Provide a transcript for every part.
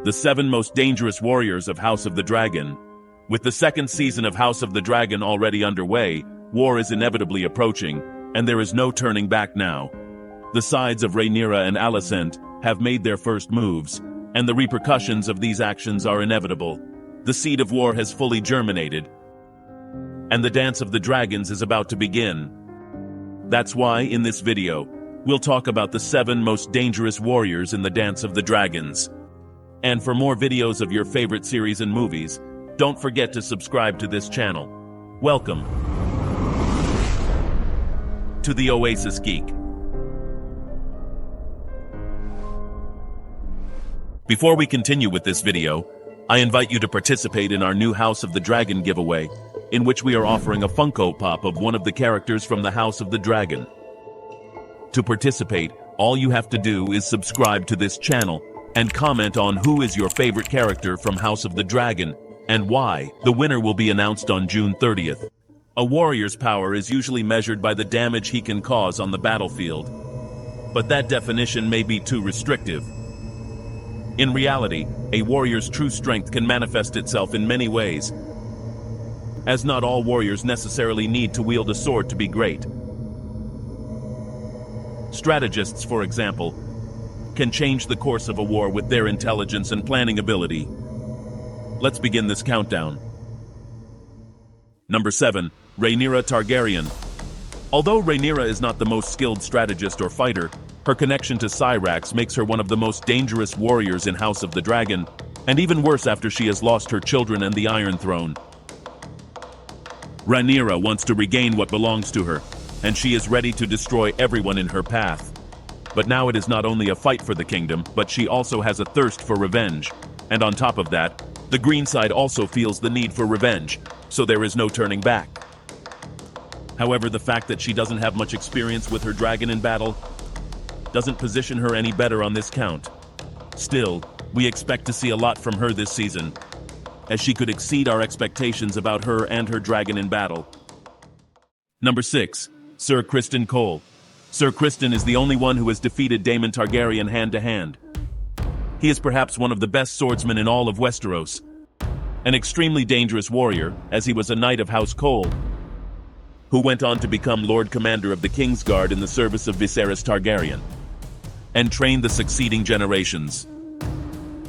the 7 most dangerous warriors of House of the Dragon. With the second season of House of the Dragon already underway, war is inevitably approaching, and there is no turning back now. The sides of Rhaenyra and Alicent have made their first moves, and the repercussions of these actions are inevitable. The seed of war has fully germinated, and the dance of the dragons is about to begin. That's why, in this video, we'll talk about the 7 most dangerous warriors in the Dance of the Dragons. And for more videos of your favorite series and movies, don't forget to subscribe to this channel. Welcome to the Oasis Geek. Before we continue with this video, I invite you to participate in our new House of the Dragon giveaway, in which we are offering a Funko Pop of one of the characters from the House of the Dragon. To participate, all you have to do is subscribe to this channel and comment on who is your favorite character from House of the Dragon and why. The winner will be announced on June 30th. A warrior's power is usually measured by the damage he can cause on the battlefield, but that definition may be too restrictive. In reality, a warrior's true strength can manifest itself in many ways, as not all warriors necessarily need to wield a sword to be great. Strategists, for example, can change the course of a war with their intelligence and planning ability. Let's begin this countdown. Number 7. Rhaenyra Targaryen. Although Rhaenyra is not the most skilled strategist or fighter, her connection to Syrax makes her one of the most dangerous warriors in House of the Dragon, and even worse after she has lost her children and the Iron Throne. Rhaenyra wants to regain what belongs to her, and she is ready to destroy everyone in her path. But now it is not only a fight for the kingdom, but she also has a thirst for revenge. And on top of that, the green side also feels the need for revenge, so there is no turning back. However, the fact that she doesn't have much experience with her dragon in battle doesn't position her any better on this count. Still, we expect to see a lot from her this season, as she could exceed our expectations about her and her dragon in battle. Number 6. Sir Kristen Cole. Sir Kristen is the only one who has defeated Damon Targaryen hand-to-hand. He is perhaps one of the best swordsmen in all of Westeros, an extremely dangerous warrior, as he was a knight of House Cole, who went on to become Lord Commander of the Kingsguard in the service of Viserys Targaryen, and trained the succeeding generations.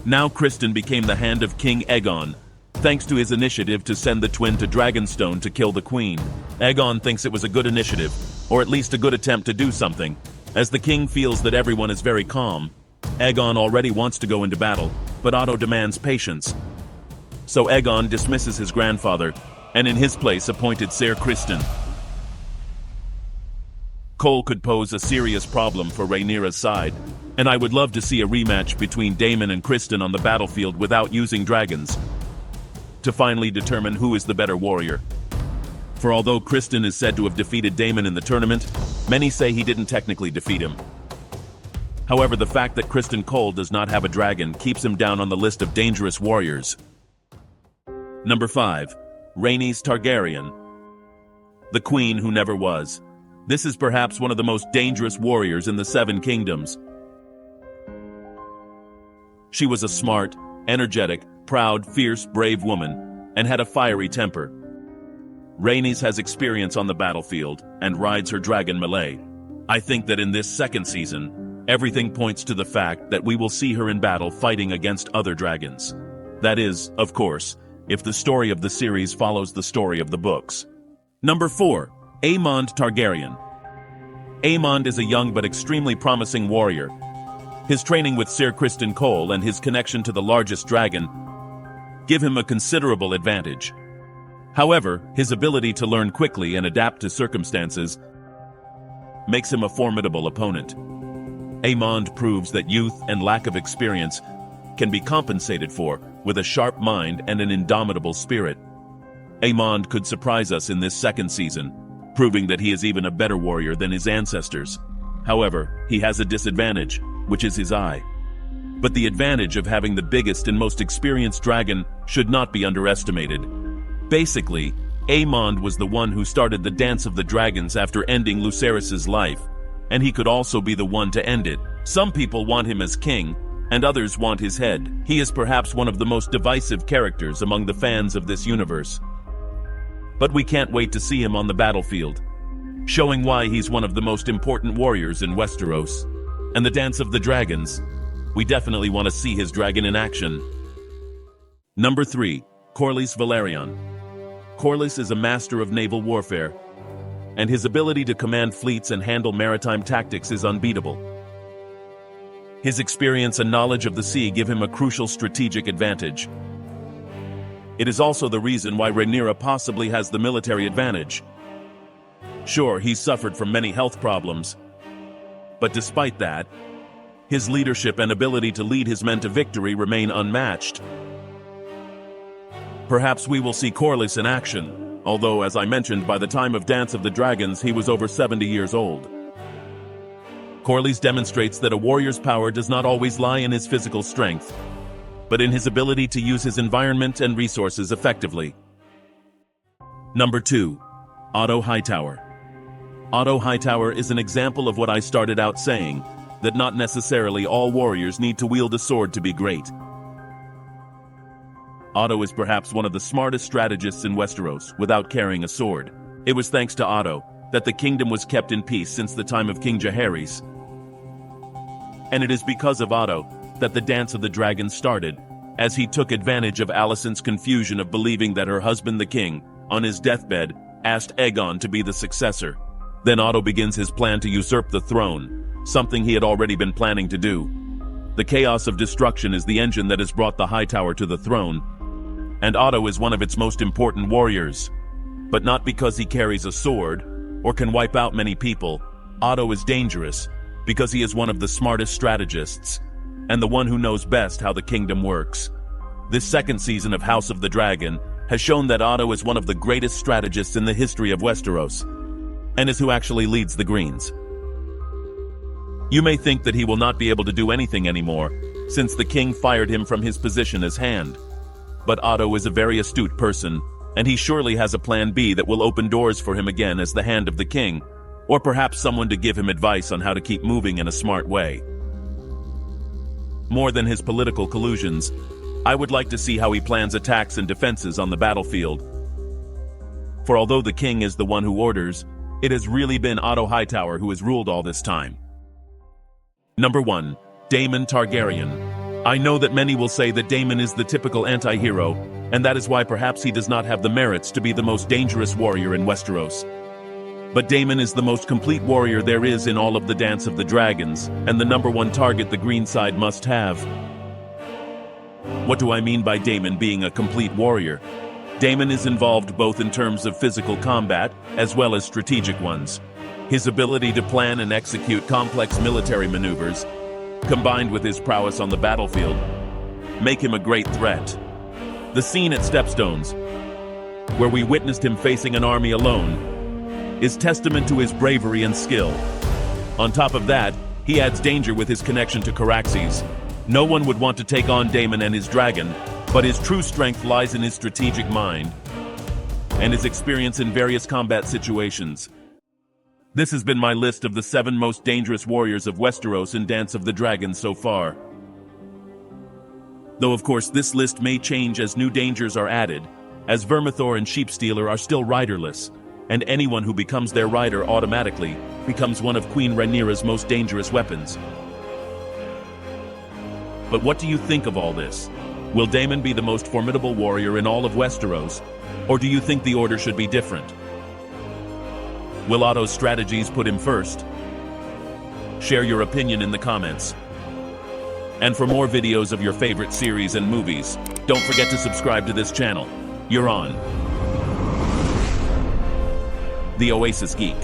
Now Kristen became the hand of King Aegon, thanks to his initiative to send the twin to Dragonstone to kill the queen. Aegon thinks it was a good initiative, or at least a good attempt to do something. As the king feels that everyone is very calm, Aegon already wants to go into battle, but Otto demands patience. So Aegon dismisses his grandfather, and in his place appointed Sir Kristen. Cole could pose a serious problem for Rhaenyra's side, and I would love to see a rematch between Damon and Kristen on the battlefield without using dragons, to finally determine who is the better warrior. For although Kristen is said to have defeated Damon in the tournament, many say he didn't technically defeat him. However, the fact that Kristen Cole does not have a dragon keeps him down on the list of dangerous warriors. Number 5. Rhaenys Targaryen. The Queen Who Never Was. This is perhaps one of the most dangerous warriors in the 7 Kingdoms. She was a smart, energetic, proud, fierce, brave woman, and had a fiery temper. Rhaenys has experience on the battlefield and rides her dragon melee. I think that in this second season, everything points to the fact that we will see her in battle fighting against other dragons. That is, of course, if the story of the series follows the story of the books. Number 4. Amand Targaryen. Amand is a young but extremely promising warrior. His training with Sir Kristen Cole and his connection to the largest dragon give him a considerable advantage. However, his ability to learn quickly and adapt to circumstances makes him a formidable opponent. Amand proves that youth and lack of experience can be compensated for with a sharp mind and an indomitable spirit. Amand could surprise us in this second season, proving that he is even a better warrior than his ancestors. However, he has a disadvantage, which is his eye. But the advantage of having the biggest and most experienced dragon should not be underestimated. Basically, Amand was the one who started the Dance of the Dragons after ending Lucerys' life, and he could also be the one to end it. Some people want him as king, and others want his head. He is perhaps one of the most divisive characters among the fans of this universe. But we can't wait to see him on the battlefield, showing why he's one of the most important warriors in Westeros. And the Dance of the Dragons. We definitely want to see his dragon in action. Number 3. Cress Valerion. Cress is a master of naval warfare, and his ability to command fleets and handle maritime tactics is unbeatable. His experience and knowledge of the sea give him a crucial strategic advantage. It is also the reason why Rhaenyra possibly has the military advantage. Sure, he's suffered from many health problems, but despite that, his leadership and ability to lead his men to victory remain unmatched. Perhaps we will see Cress in action, although, as I mentioned, by the time of Dance of the Dragons, he was over 70 years old. Cress demonstrates that a warrior's power does not always lie in his physical strength, but in his ability to use his environment and resources effectively. Number 2. Otto Hightower. Otto Hightower is an example of what I started out saying, that not necessarily all warriors need to wield a sword to be great. Otto is perhaps one of the smartest strategists in Westeros without carrying a sword. It was thanks to Otto that the kingdom was kept in peace since the time of King Jaehaerys. And it is because of Otto that the Dance of the Dragon started, as he took advantage of Alicent's confusion of believing that her husband the king, on his deathbed, asked Aegon to be the successor. Then Otto begins his plan to usurp the throne, something he had already been planning to do. The chaos of destruction is the engine that has brought the Hightower to the throne, and Otto is one of its most important warriors. But not because he carries a sword, or can wipe out many people. Otto is dangerous, because he is one of the smartest strategists, and the one who knows best how the kingdom works. This second season of House of the Dragon has shown that Otto is one of the greatest strategists in the history of Westeros, and is who actually leads the Greens. You may think that he will not be able to do anything anymore, since the king fired him from his position as Hand. But Otto is a very astute person, and he surely has a plan B that will open doors for him again as the Hand of the king, or perhaps someone to give him advice on how to keep moving in a smart way. More than his political collusions, I would like to see how he plans attacks and defenses on the battlefield. For although the king is the one who orders, it has really been Otto Hightower who has ruled all this time. Number 1. Damon Targaryen. I know that many will say that Damon is the typical anti-hero, and that is why perhaps he does not have the merits to be the most dangerous warrior in Westeros. But Damon is the most complete warrior there is in all of the Dance of the Dragons, and the number 1 target the green side must have. What do I mean by Damon being a complete warrior? Damon is involved both in terms of physical combat, as well as strategic ones. His ability to plan and execute complex military maneuvers, combined with his prowess on the battlefield, make him a great threat. The scene at Stepstones, where we witnessed him facing an army alone, is testament to his bravery and skill. On top of that, he adds danger with his connection to Caraxes. No one would want to take on Damon and his dragon, but his true strength lies in his strategic mind and his experience in various combat situations. This has been my list of the 7 most dangerous warriors of Westeros in Dance of the Dragons so far. Though of course this list may change as new dangers are added, as Vermithor and Sheepstealer are still riderless, and anyone who becomes their rider automatically becomes one of Queen Rhaenyra's most dangerous weapons. But what do you think of all this? Will Damon be the most formidable warrior in all of Westeros, or do you think the order should be different? Will Otto's strategies put him first? Share your opinion in the comments. And for more videos of your favorite series and movies, don't forget to subscribe to this channel. You're on The Oasis Geek.